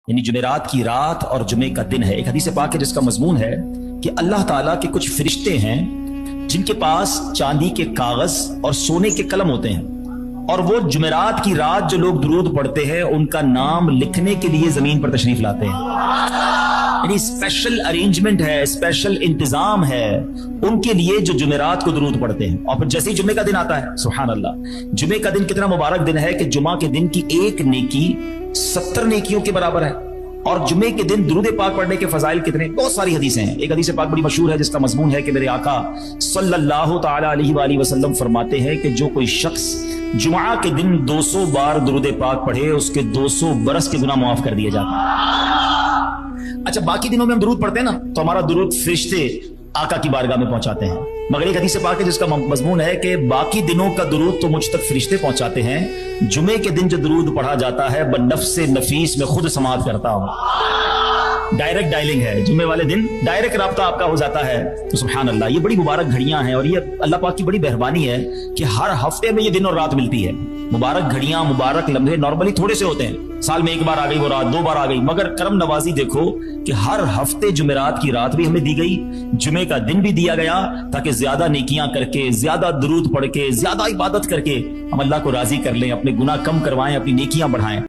یعنی جمعرات کی رات اور جمعے کا دن ہے۔ ایک حدیث پاک ہے جس کا مضمون ہے کہ اللہ تعالیٰ کے کچھ فرشتے ہیں جن کے پاس چاندی کے کاغذ اور سونے کے قلم ہوتے ہیں، اور وہ جمعرات کی رات جو لوگ درود پڑھتے ہیں ان کا نام لکھنے کے لیے زمین پر تشریف لاتے ہیں۔ یعنی اسپیشل ارینجمنٹ ہے، اسپیشل انتظام ہے ان کے لیے جو جمعرات کو درود پڑھتے ہیں۔ اور پھر جیسے ہی جمعے کا دن آتا ہے، سبحان اللہ، جمعے کا دن کتنا مبارک دن ہے کہ جمعہ کے دن کی ایک نیکی 70 نیکیوں کے برابر ہے۔ اور جمعے کے دن درود پاک پڑھنے کے فضائل کتنے، بہت ساری حدیثیں ہیں۔ ایک حدیث پاک بڑی مشہور ہے جس کا مضمون ہے کہ میرے آقا صلی اللہ تعالی علیہ وآلہ وسلم فرماتے ہیں کہ جو کوئی شخص جمعہ کے دن 200 بار درود پاک پڑھے اس کے 200 برس کے گناہ معاف کر دیے جاتے ہیں۔ اچھا، باقی دنوں میں ہم درود پڑھتے ہیں نا تو ہمارا درود فرشتے آقا کی بارگاہ میں پہنچاتے ہیں، مگر ایک حدیث پاک ہے جس کا مضمون ہے کہ باقی دنوں کا درود تو مجھ تک فرشتے پہنچاتے ہیں، جمعے کے دن جو درود پڑھا جاتا ہے بنفس نفیس میں خود سماعت کرتا ہوں۔ ڈائریکٹ ڈائلنگ ہے، جمعے والے دن ڈائریکٹ رابطہ آپ کا ہو جاتا ہے۔ تو سبحان اللہ، یہ بڑی مبارک گھڑیاں ہیں اور یہ اللہ پاک کی بڑی مہربانی ہے کہ ہر ہفتے میں یہ دن اور رات ملتی ہے۔ مبارک گھڑیاں، مبارک لمحے نارملی تھوڑے سے ہوتے ہیں، سال میں ایک بار آ گئی وہ رات، 2 بار آ گئی، مگر کرم نوازی دیکھو کہ ہر ہفتے جمعرات کی رات بھی ہمیں دی گئی، جمعے کا دن بھی دیا گیا، تاکہ زیادہ نیکیاں کر کے، زیادہ درود پڑھ کے، زیادہ عبادت کر کے ہم اللہ کو راضی کر لیں، اپنے گناہ کم کروائیں، اپنی نیکیاں بڑھائیں۔